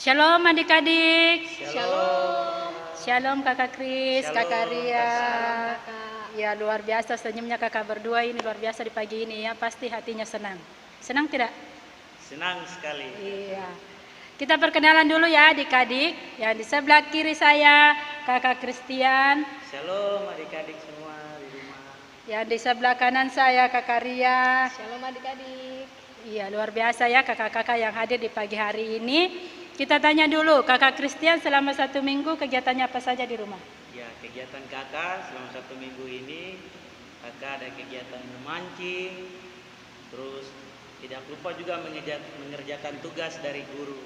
Shalom adik-adik. Shalom. Shalom kakak Kris, Shalom, kakak Ria. Kakak. Ya luar biasa senyumnya kakak berdua ini luar biasa di pagi ini ya. Pasti hatinya senang. Senang tidak? Senang sekali. Iya. Kita perkenalan dulu ya adik-adik. Yang di sebelah kiri saya kakak Christian. Shalom adik-adik semua di rumah. Yang di sebelah kanan saya kakak Ria. Shalom adik-adik. Iya luar biasa ya kakak-kakak yang hadir di pagi hari ini. Kita tanya dulu kakak Christian selama 1 minggu kegiatannya apa saja di rumah? Ya, kegiatan kakak selama 1 minggu ini kakak ada kegiatan memancing, terus tidak lupa juga mengerjakan tugas dari guru.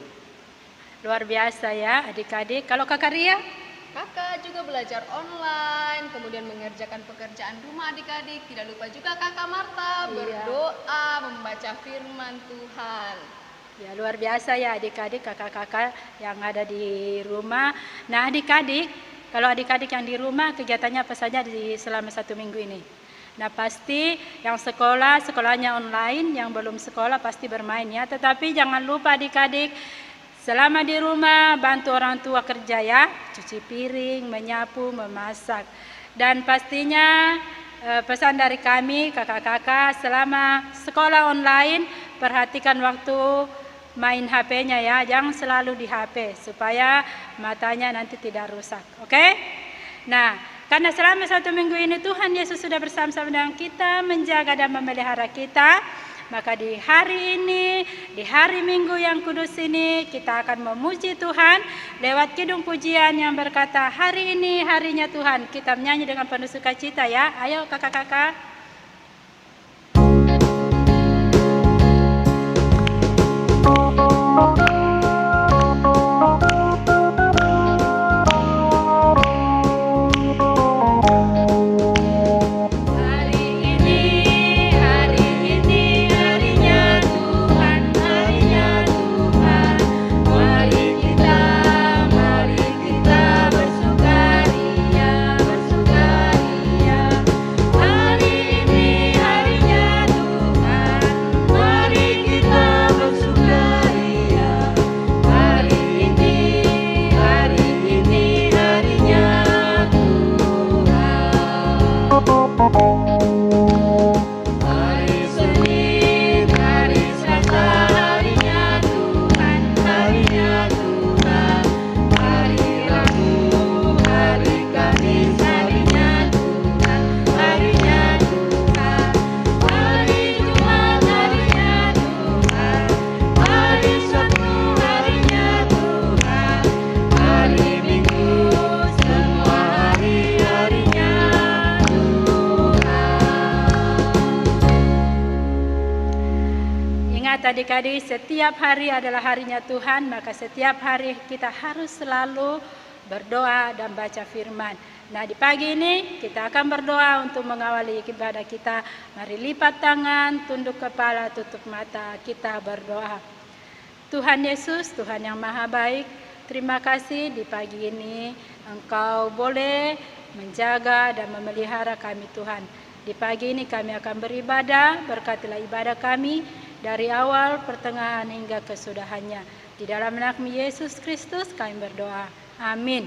Luar biasa ya adik-adik. Kalau kakak Ria? Kakak juga belajar online, kemudian mengerjakan pekerjaan rumah adik-adik. Tidak lupa juga kakak Marta berdoa, membaca firman Tuhan. Ya luar biasa ya adik-adik, kakak-kakak yang ada di rumah. Nah adik-adik, kalau adik-adik yang di rumah kegiatannya apa saja selama 1 minggu ini? Nah pasti yang sekolahnya online, yang belum sekolah pasti bermain ya. Tetapi jangan lupa adik-adik, selama di rumah bantu orang tua kerja ya, cuci piring, menyapu, memasak. Dan pastinya pesan dari kami kakak-kakak selama sekolah online perhatikan waktu main HP-nya ya, jangan selalu di HP supaya matanya nanti tidak rusak. Oke? Nah, karena selama 1 minggu ini Tuhan Yesus sudah bersama-sama dengan kita, menjaga dan memelihara kita, maka di hari ini, di hari Minggu yang kudus ini, kita akan memuji Tuhan lewat kidung pujian yang berkata, hari ini harinya Tuhan. Kita menyanyi dengan penuh sukacita ya. Ayo kakak-kakak. Adik-adik, setiap hari adalah harinya Tuhan, maka setiap hari kita harus selalu berdoa dan baca firman. Nah, di pagi ini kita akan berdoa untuk mengawali ibadah kita. Mari lipat tangan, tunduk kepala, tutup mata, kita berdoa. Tuhan Yesus, Tuhan yang Maha Baik, terima kasih di pagi ini Engkau boleh menjaga dan memelihara kami Tuhan. Di pagi ini kami akan beribadah, berkatilah ibadah kami dari awal, pertengahan hingga kesudahannya. Di dalam nama Yesus Kristus kami berdoa. Amin.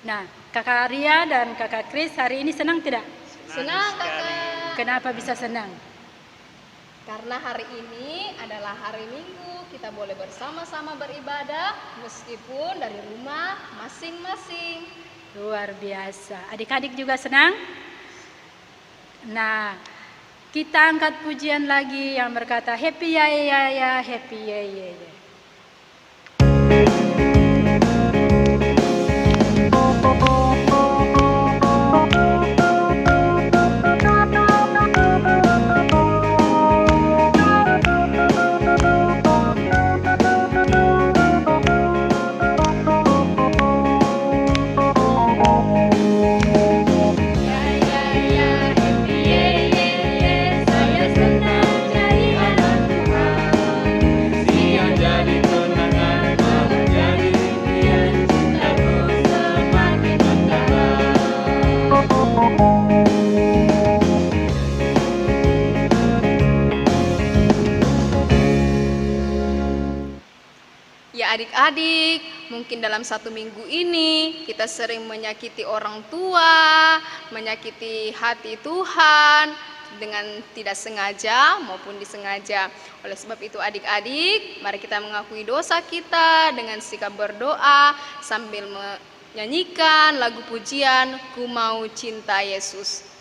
Nah, kakak Ria dan kakak Kris hari ini senang tidak? Senang kakak. Kenapa bisa senang? Karena hari ini adalah hari Minggu, kita boleh bersama-sama beribadah meskipun dari rumah masing-masing. Luar biasa. Adik-adik juga senang? Nah, kita angkat pujian lagi yang berkata happy ya ya ya, happy ya ya ya. Saya senang jadi anak Tuhan. Ya adik-adik, mungkin dalam 1 minggu ini kita sering menyakiti orang tua, menyakiti hati Tuhan dengan tidak sengaja maupun disengaja. Oleh sebab itu adik-adik, mari kita mengakui dosa kita dengan sikap berdoa sambil menyanyikan lagu pujian Ku Mau Cinta Yesus.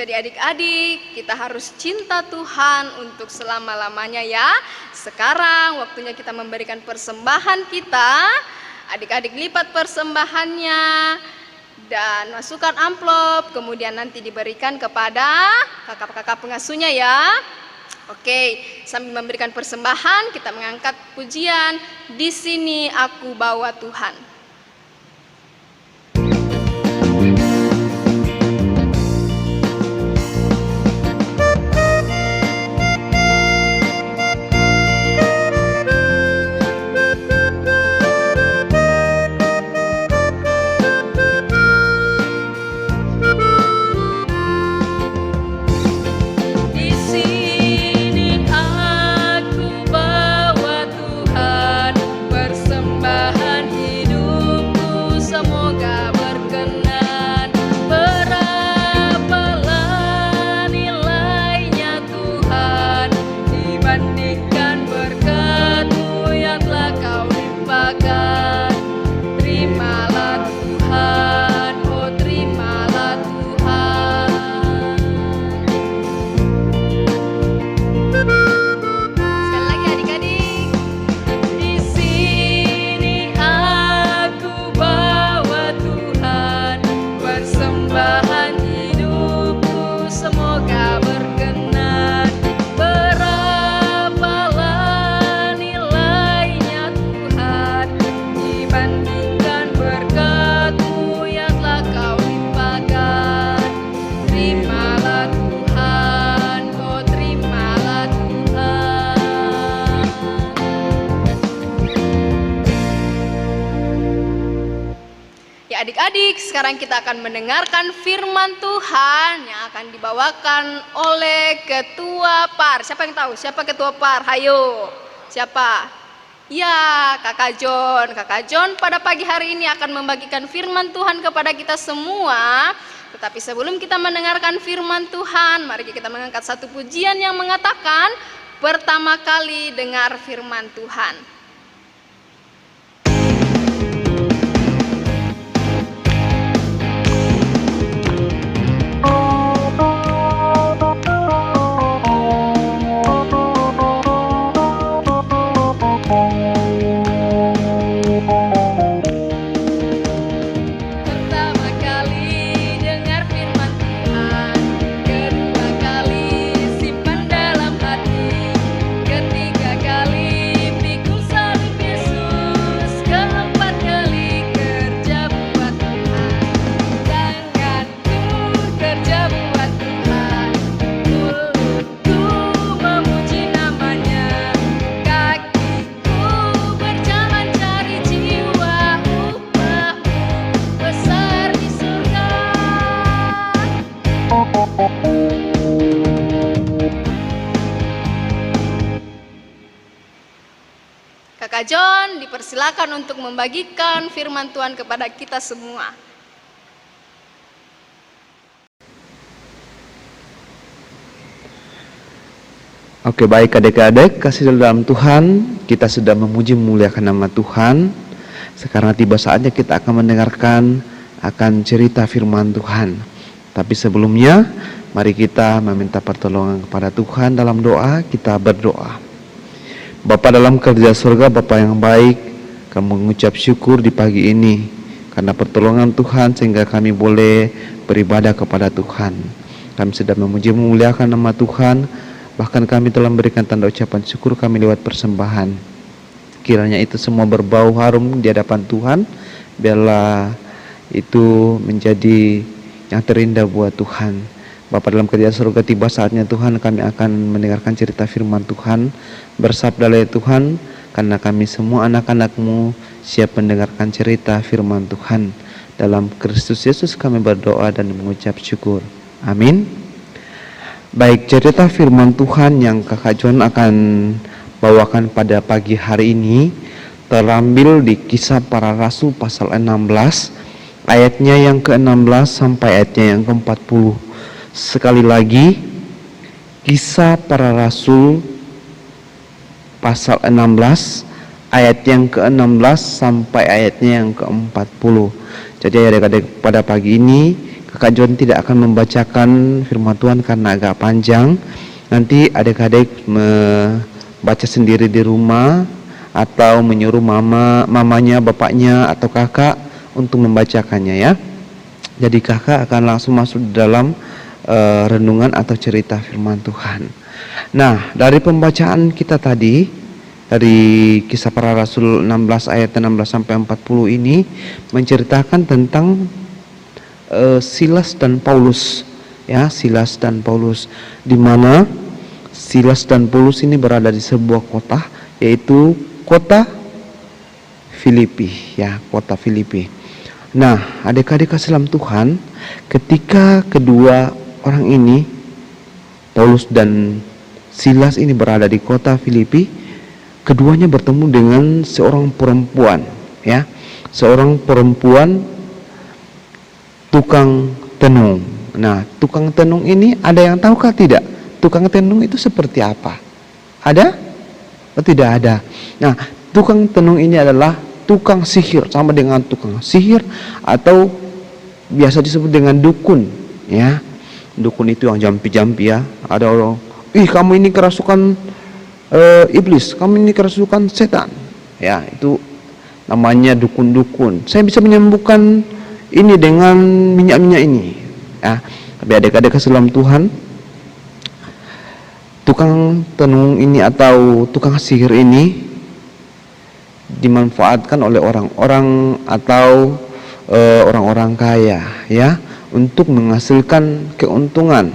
Jadi adik-adik, kita harus cinta Tuhan untuk selama-lamanya ya. Sekarang waktunya kita memberikan persembahan kita. Adik-adik lipat persembahannya dan masukkan amplop, kemudian nanti diberikan kepada kakak-kakak pengasuhnya ya. Oke, sambil memberikan persembahan kita mengangkat pujian Di Sini Aku Bawa Tuhan. Adik-adik, sekarang kita akan mendengarkan firman Tuhan yang akan dibawakan oleh Ketua PAR. Siapa yang tahu? Siapa Ketua PAR? Hayo. Siapa? Ya, Kakak John. Kakak John pada pagi hari ini akan membagikan firman Tuhan kepada kita semua. Tetapi sebelum kita mendengarkan firman Tuhan, mari kita mengangkat satu pujian yang mengatakan, pertama kali dengar firman Tuhan. Pertama kali dengar firman dipersilakan untuk membagikan firman Tuhan kepada kita semua. Oke, baik adik-adik, kasih dalam Tuhan, kita sudah memuji memuliakan nama Tuhan. Sekarang tiba saatnya kita akan mendengarkan akan cerita firman Tuhan. Tapi sebelumnya, mari kita meminta pertolongan kepada Tuhan dalam doa. Kita berdoa. Bapa dalam kerja surga, Bapa yang baik, kami mengucap syukur di pagi ini karena pertolongan Tuhan sehingga kami boleh beribadah kepada Tuhan. Kami sedang memuji memuliakan nama Tuhan. Bahkan kami telah memberikan tanda ucapan syukur kami lewat persembahan. Kiranya itu semua berbau harum di hadapan Tuhan. Biarlah itu menjadi yang terindah buat Tuhan. Bapa dalam kerajaan surga, tiba saatnya Tuhan kami akan mendengarkan cerita firman Tuhan. Bersabdalah Tuhan, karena kami semua anak-anak-Mu siap mendengarkan cerita firman Tuhan. Dalam Kristus Yesus kami berdoa dan mengucap syukur. Amin. Baik, cerita firman Tuhan yang Kakak John akan bawakan pada pagi hari ini terambil di Kisah Para Rasul pasal 16, ayatnya yang ke-16 sampai ayatnya yang ke-40. Sekali lagi, Kisah Para Rasul pasal 16, ayat yang ke-16 sampai ayatnya yang ke-40. Jadi adik-adik, pada pagi ini Kakak John tidak akan membacakan firman Tuhan karena agak panjang. Nanti adik-adik membaca sendiri di rumah atau menyuruh mamanya, bapaknya atau kakak untuk membacakannya ya. Jadi kakak akan langsung masuk dalam renungan atau cerita firman Tuhan. Nah, dari pembacaan kita tadi dari Kisah Para Rasul 16 ayat 16 sampai 40 ini menceritakan tentang Silas dan Paulus, ya, Silas dan Paulus, di mana Silas dan Paulus ini berada di sebuah kota, yaitu kota Filipi, ya, kota Filipi. Nah, adik-adik kasih dalam Tuhan, ketika kedua orang ini, Paulus dan Silas ini berada di kota Filipi, keduanya bertemu dengan seorang perempuan, ya, seorang perempuan tukang tenung. Nah, tukang tenung ini ada yang tahukah tidak? Tukang tenung itu seperti apa? Ada? Oh, tidak ada. Nah, tukang tenung ini adalah tukang sihir, sama dengan tukang sihir atau biasa disebut dengan dukun, ya. Dukun itu yang jampi-jampi ya. Ada orang, "Ih, kamu ini kerasukan iblis, kamu ini kerasukan setan." Ya, itu namanya dukun-dukun. Saya bisa menyembuhkan ini dengan minyak-minyak ini, ya. Tapi adik-adik kasih dalam Tuhan, tukang tenung ini atau tukang sihir ini dimanfaatkan oleh orang-orang atau orang-orang kaya, ya, untuk menghasilkan keuntungan.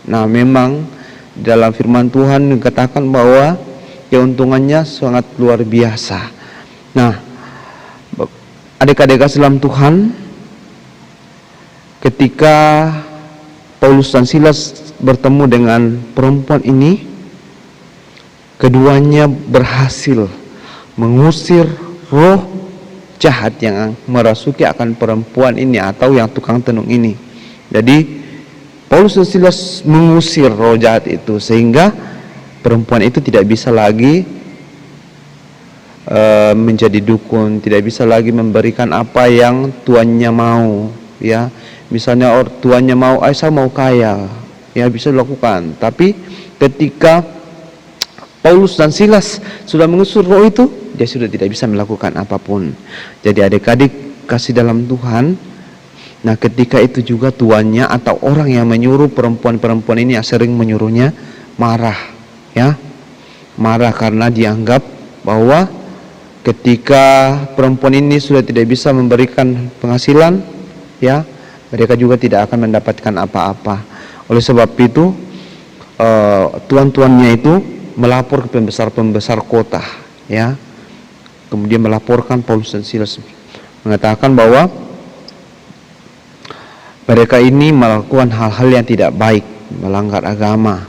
Nah, memang dalam firman Tuhan dikatakan bahwa keuntungannya sangat luar biasa. Nah, adik-adik kasih dalam Tuhan, ketika Paulus dan Silas bertemu dengan perempuan ini, keduanya berhasil mengusir roh jahat yang merasuki akan perempuan ini atau yang tukang tenung ini. Jadi Paulus dan Silas mengusir roh jahat itu sehingga perempuan itu tidak bisa lagi menjadi dukun, tidak bisa lagi memberikan apa yang tuannya mau, ya. Misalnya tuannya mau, saya mau kaya, ya, bisa dilakukan. Tapi ketika Paulus dan Silas sudah mengusir roh itu, dia sudah tidak bisa melakukan apapun. Jadi adik-adik kasih dalam Tuhan, nah ketika itu juga tuannya atau orang yang menyuruh perempuan-perempuan ini yang sering menyuruhnya marah, ya, marah karena dianggap bahwa ketika perempuan ini sudah tidak bisa memberikan penghasilan, ya, mereka juga tidak akan mendapatkan apa-apa. Oleh sebab itu tuan-tuannya itu melapor ke pembesar-pembesar kota, ya. Kemudian melaporkan Paulus dan Silas, mengatakan bahwa mereka ini melakukan hal-hal yang tidak baik, melanggar agama.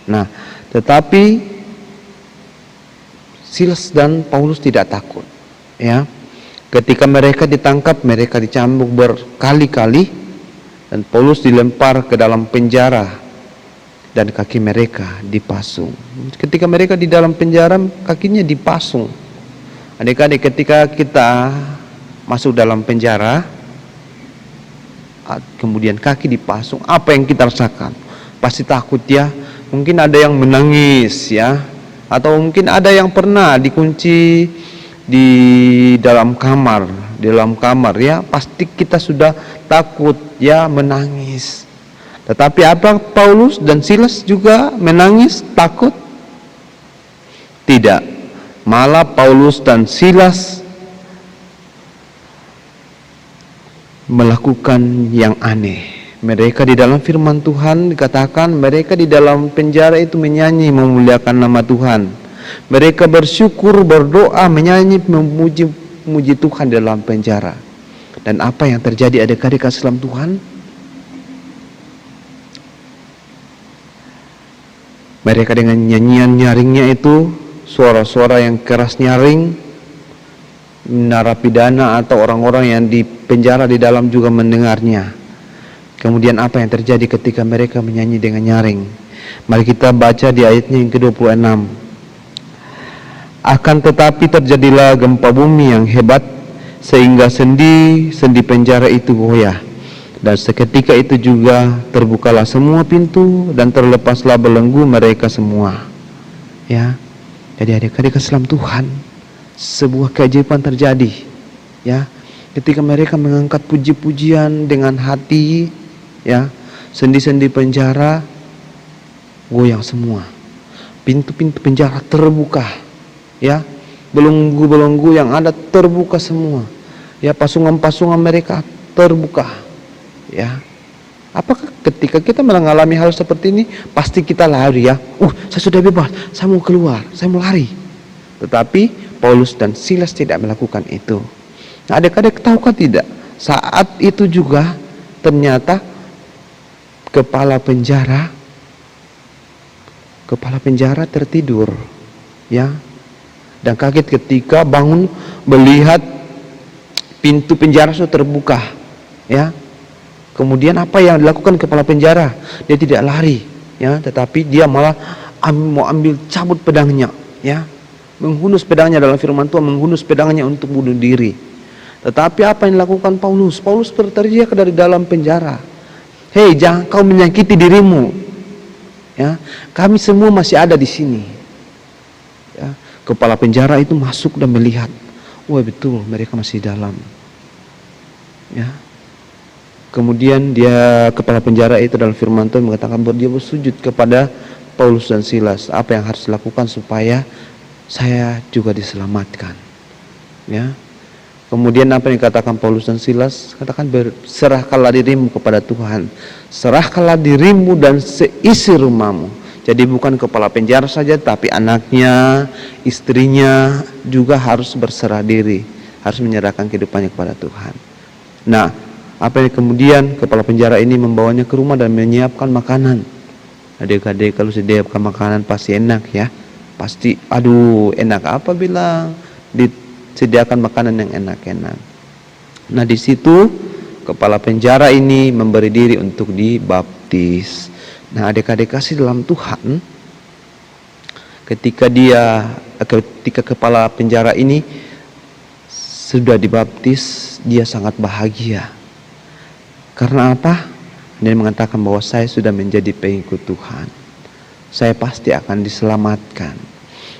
Nah, tetapi Silas dan Paulus tidak takut, Ya, ketika mereka ditangkap, mereka dicambuk berkali-kali dan Paulus dilempar ke dalam penjara dan kaki mereka dipasung. Ketika mereka di dalam penjara, kakinya dipasung. Adik-adik, ketika kita masuk dalam penjara, kemudian kaki dipasung, apa yang kita rasakan? Pasti takut ya. Mungkin ada yang menangis ya, atau mungkin ada yang pernah dikunci di dalam kamar ya, pasti kita sudah takut ya, menangis. Tetapi apa Paulus dan Silas juga menangis, takut? Tidak. Malah Paulus dan Silas melakukan yang aneh. Mereka di dalam firman Tuhan dikatakan mereka di dalam penjara itu menyanyi memuliakan nama Tuhan. Mereka bersyukur, berdoa, menyanyi, memuji Tuhan dalam penjara. Dan apa yang terjadi adik-adik kasih dalam Tuhan? Mereka dengan nyanyian nyaringnya itu, suara-suara yang keras nyaring, narapidana atau orang-orang yang di penjara di dalam juga mendengarnya. Kemudian apa yang terjadi ketika mereka menyanyi dengan nyaring? Mari kita baca di ayatnya yang ke-26. Akan tetapi terjadilah gempa bumi yang hebat, sehingga sendi-sendi penjara itu goyah. Dan seketika itu juga terbukalah semua pintu dan terlepaslah belenggu mereka semua. Ya, jadi adik-adik kasih dalam Tuhan, sebuah keajaiban terjadi. Ya, ketika mereka mengangkat puji-pujian dengan hati, ya, sendi-sendi penjara goyang semua. Pintu-pintu penjara terbuka. Ya, belenggu-belenggu yang ada terbuka semua. Ya, pasungan-pasungan mereka terbuka. Ya, apakah ketika kita mengalami hal seperti ini pasti kita lari ya? Saya sudah bebas, saya mau keluar, saya mau lari. Tetapi Paulus dan Silas tidak melakukan itu. Nah, adik-adik tahukah tidak? Saat itu juga ternyata kepala penjara tertidur, ya. Dan kaget ketika bangun melihat pintu penjara sudah terbuka, ya. Kemudian apa yang dilakukan kepala penjara? Dia tidak lari, ya, tetapi dia malah mau ambil cabut pedangnya, ya, menghunus pedangnya. Dalam firman Tuhan, menghunus pedangnya untuk bunuh diri. Tetapi apa yang dilakukan Paulus? Paulus berteriak dari dalam penjara, "Hei, jangan kau menyakiti dirimu, ya, kami semua masih ada di sini." Ya, kepala penjara itu masuk dan melihat, wah betul mereka masih dalam, ya. Kemudian kepala penjara itu dalam firman Tuhan mengatakan bahwa dia bersujud kepada Paulus dan Silas. Apa yang harus dilakukan supaya saya juga diselamatkan, ya. Kemudian apa yang dikatakan Paulus dan Silas? Katakan, serahkanlah dirimu kepada Tuhan, serahkanlah dirimu dan seisi rumahmu. Jadi bukan kepala penjara saja, tapi anaknya, istrinya juga harus berserah diri, harus menyerahkan kehidupannya kepada Tuhan. Nah, apa yang kemudian kepala penjara ini membawanya ke rumah dan menyiapkan makanan. Adik-adik, kalau sediakan makanan pasti enak ya. Pasti, aduh enak apa bilang disediakan makanan yang enak-enak. Nah, di situ kepala penjara ini memberi diri untuk dibaptis. Nah, adik-adik kasih dalam Tuhan, ketika kepala penjara ini sudah dibaptis, dia sangat bahagia. Karena apa? Dia mengatakan bahwa saya sudah menjadi pengikut Tuhan. Saya pasti akan diselamatkan.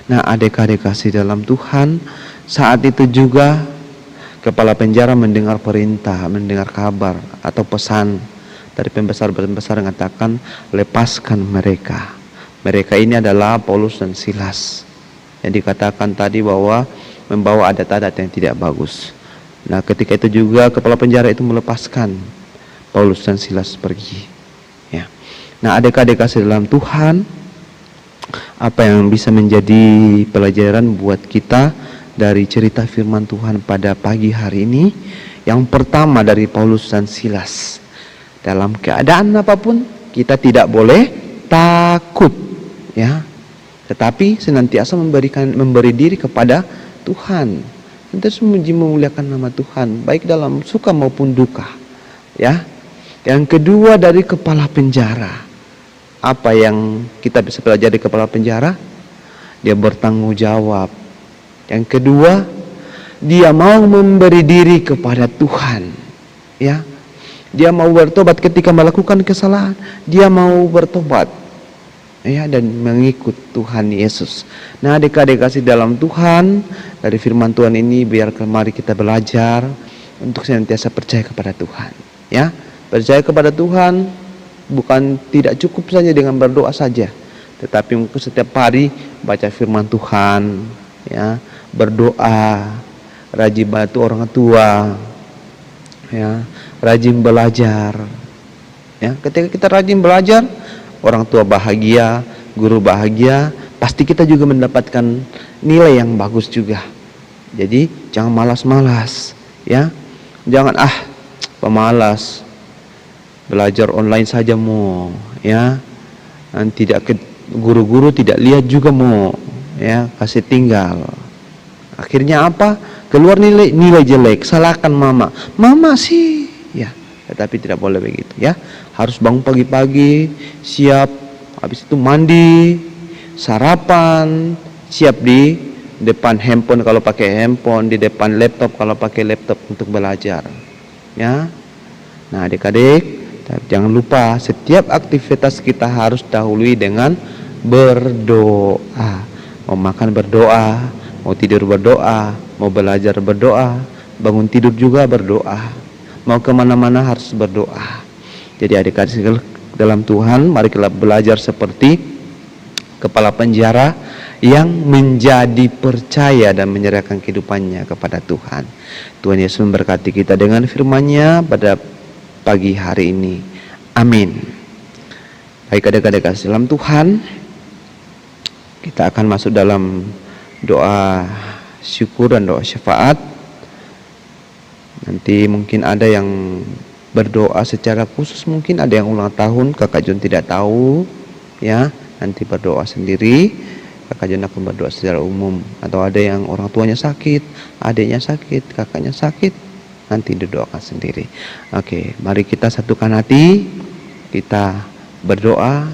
Nah, adik-adik kasih dalam Tuhan, saat itu juga kepala penjara mendengar perintah, mendengar kabar atau pesan dari pembesar-pembesar yang mengatakan, lepaskan mereka. Mereka ini adalah Paulus dan Silas, yang dikatakan tadi bahwa membawa adat-adat yang tidak bagus. Nah, ketika itu juga kepala penjara itu melepaskan Paulus dan Silas pergi, ya. Nah, adik-adik kasih dalam Tuhan, apa yang bisa menjadi pelajaran buat kita dari cerita firman Tuhan pada pagi hari ini? Yang pertama dari Paulus dan Silas, dalam keadaan apapun kita tidak boleh takut, ya, tetapi senantiasa memberi diri kepada Tuhan. Terus memuji memuliakan nama Tuhan, baik dalam suka maupun duka. Ya. Yang kedua dari kepala penjara. Apa yang kita bisa belajar dari kepala penjara? Dia bertanggung jawab. Yang kedua, dia mau memberi diri kepada Tuhan. Ya. Dia mau bertobat ketika melakukan kesalahan, dia mau bertobat. Ya, dan mengikut Tuhan Yesus. Nah, adik-adik kasih dalam Tuhan, dari firman Tuhan ini biar mari kita belajar untuk senantiasa percaya kepada Tuhan. Ya, percaya kepada Tuhan bukan tidak cukup saja dengan berdoa saja, tetapi mungkin setiap hari baca firman Tuhan, ya, berdoa, rajin bantu orang tua, ya, rajin belajar. Ya, ketika kita rajin belajar, orang tua bahagia, guru bahagia, pasti kita juga mendapatkan nilai yang bagus juga. Jadi jangan malas-malas, ya. Jangan pemalas. Belajar online saja mau, ya. Nanti tidak guru-guru tidak lihat juga mau, ya, kasih tinggal. Akhirnya apa? Keluar nilai jelek, salahkan mama. Mama sih, ya. Tetapi tidak boleh begitu, ya. Harus bangun pagi-pagi, siap, habis itu mandi, sarapan, siap di depan handphone kalau pakai handphone, di depan laptop kalau pakai laptop untuk belajar. Ya. Nah, adik-adik, jangan lupa setiap aktivitas kita harus dahului dengan berdoa. Mau makan berdoa, mau tidur berdoa, mau belajar berdoa, bangun tidur juga berdoa, mau kemana-mana harus berdoa. Jadi adik-adik dalam Tuhan, mari kita belajar seperti kepala penjara yang menjadi percaya dan menyerahkan kehidupannya kepada Tuhan. Tuhan Yesus memberkati kita dengan firman-Nya pada pagi hari ini. Amin. Baik adik-adik dalam Tuhan, kita akan masuk dalam doa syukur dan doa syafaat. Nanti mungkin ada yang berdoa secara khusus, mungkin ada yang ulang tahun, Kakak John tidak tahu, ya, nanti berdoa sendiri. Kakak John akan berdoa secara umum. Atau ada yang orang tuanya sakit, adiknya sakit, kakaknya sakit, nanti didoakan sendiri. Oke, mari kita satukan hati, kita berdoa.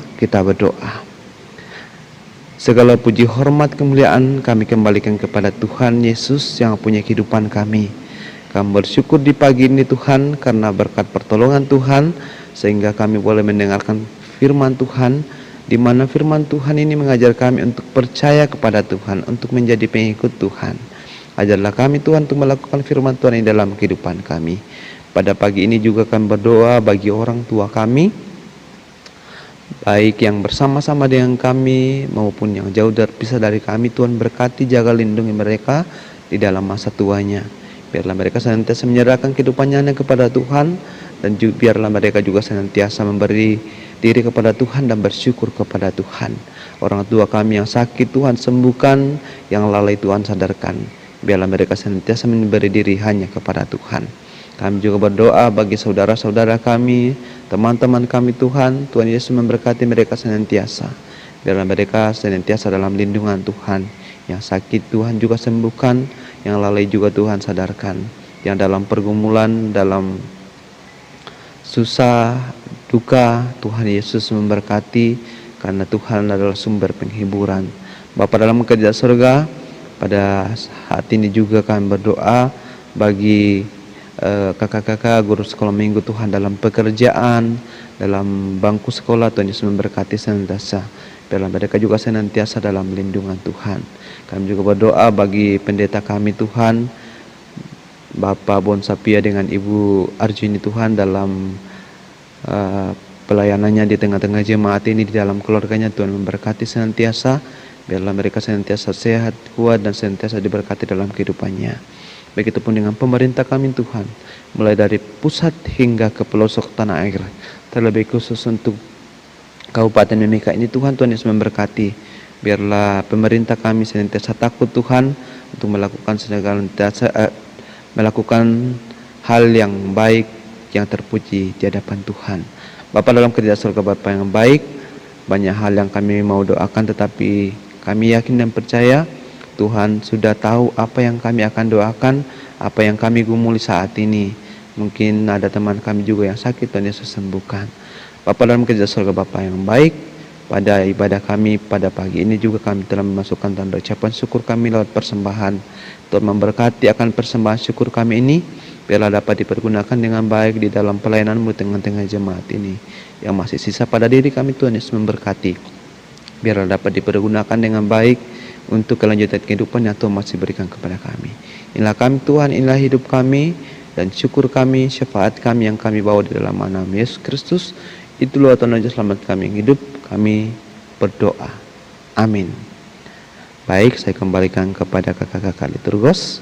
Segala puji hormat kemuliaan kami kembalikan kepada Tuhan Yesus yang punya kehidupan kami. Kami bersyukur di pagi ini Tuhan, karena berkat pertolongan Tuhan sehingga kami boleh mendengarkan firman Tuhan, di mana firman Tuhan ini mengajar kami untuk percaya kepada Tuhan, untuk menjadi pengikut Tuhan. Ajarlah kami Tuhan untuk melakukan firman Tuhan ini dalam kehidupan kami. Pada pagi ini juga kami berdoa bagi orang tua kami, baik yang bersama-sama dengan kami maupun yang jauh terpisah dari kami. Tuhan berkati, jaga, lindungi mereka di dalam masa tuanya. Biarlah mereka senantiasa menyerahkan kehidupannya kepada Tuhan, dan biarlah mereka juga senantiasa memberi diri kepada Tuhan dan bersyukur kepada Tuhan. Orang tua kami yang sakit Tuhan sembuhkan, yang lalai Tuhan sadarkan. Biarlah mereka senantiasa memberi diri hanya kepada Tuhan. Kami juga berdoa bagi saudara-saudara kami, teman-teman kami Tuhan. Tuhan Yesus memberkati mereka senantiasa. Biarlah mereka senantiasa dalam lindungan Tuhan. Yang sakit Tuhan juga sembuhkan, yang lalai juga Tuhan sadarkan. Yang dalam pergumulan, dalam susah, duka, Tuhan Yesus memberkati, karena Tuhan adalah sumber penghiburan. Bapa dalam kerajaan surga, pada saat ini juga kami berdoa bagi kakak-kakak guru sekolah minggu Tuhan, dalam pekerjaan, dalam bangku sekolah. Tuhan Yesus memberkati senantiasa. Biarlah mereka juga senantiasa dalam lindungan Tuhan. Kami juga berdoa bagi pendeta kami Tuhan, Bapak Bon Sapia dengan Ibu Arjuni Tuhan, dalam pelayanannya di tengah-tengah jemaat ini, di dalam keluarganya. Tuhan memberkati senantiasa. Biarlah mereka senantiasa sehat, kuat, dan senantiasa diberkati dalam kehidupannya. Begitupun dengan pemerintah kami Tuhan, mulai dari pusat hingga ke pelosok tanah air, terlebih khusus untuk Kabupaten Mimika ini Tuhan. Tuhan Yesus memberkati. Biarlah pemerintah kami senantiasa takut Tuhan untuk melakukan hal yang baik, yang terpuji di hadapan Tuhan. Bapa dalam kerajaan surga, Bapa yang baik, banyak hal yang kami mau doakan, tetapi kami yakin dan percaya Tuhan sudah tahu apa yang kami akan doakan, apa yang kami gumuli saat ini. Mungkin ada teman kami juga yang sakit, Tuhan Yesus sembuhkan. Bapa dalam kerja surga, Bapa yang baik, pada ibadah kami pada pagi ini juga kami telah memasukkan tanda ucapan syukur kami lewat persembahan. Tuhan memberkati akan persembahan syukur kami ini, biarlah dapat dipergunakan dengan baik di dalam pelayanan-Mu tengah-tengah jemaat ini. Yang masih sisa pada diri kami, Tuhan Yesus memberkati, biarlah dapat dipergunakan dengan baik untuk kelanjutan kehidupan yang Tuhan masih berikan kepada kami. Inilah kami Tuhan, inilah hidup kami, dan syukur kami, syafaat kami yang kami bawa di dalam nama Yesus Kristus. Itulah Tuhan Raja Selamat kami yang hidup, kami berdoa. Amin. Baik, saya kembalikan kepada kakak-kakak liturgos.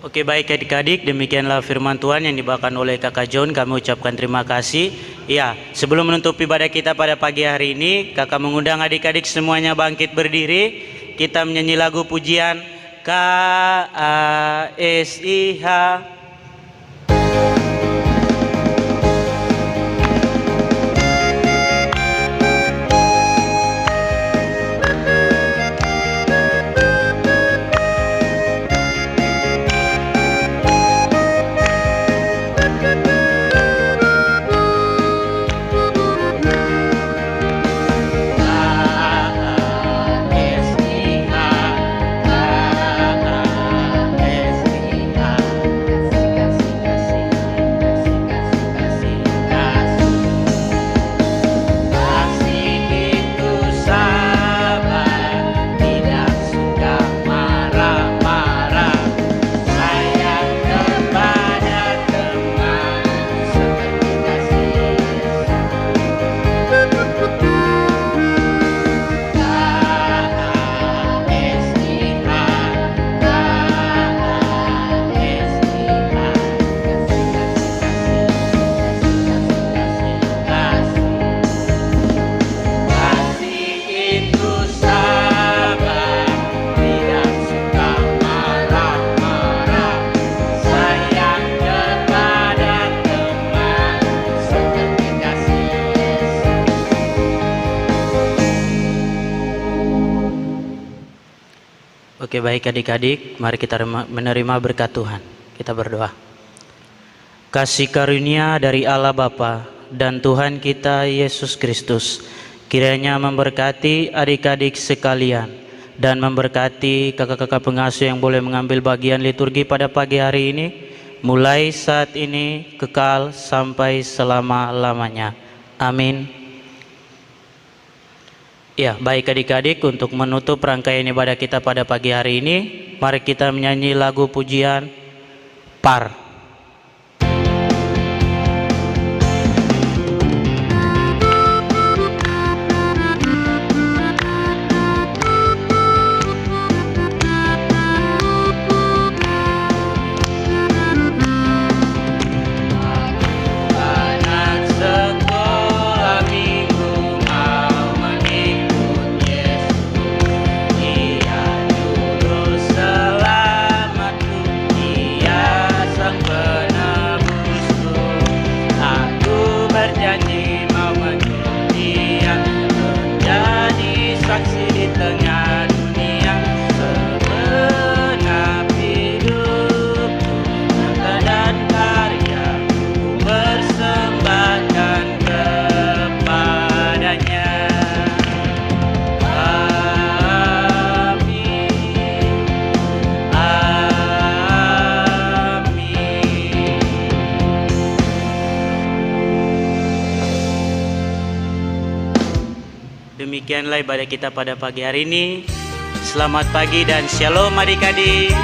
Oke, baik adik-adik, demikianlah firman Tuhan yang dibawakan oleh Kakak John. Kami ucapkan terima kasih. Ya, sebelum menutup ibadah kita pada pagi hari ini, Kakak mengundang adik-adik semuanya bangkit berdiri. Kita menyanyi lagu pujian KASIH. Oke, baik adik-adik, mari kita menerima berkat Tuhan. Kita berdoa. Kasih karunia dari Allah Bapa dan Tuhan kita Yesus Kristus kiranya memberkati adik-adik sekalian dan memberkati kakak-kakak pengasuh yang boleh mengambil bagian liturgi pada pagi hari ini, mulai saat ini kekal sampai selama-lamanya. Amin. Ya, baik adik-adik, untuk menutup rangkaian ibadah kita pada pagi hari ini, mari kita menyanyi lagu pujian Par. Demikianlah ibadah kita pada pagi hari ini. Selamat pagi dan shalom adik-adik.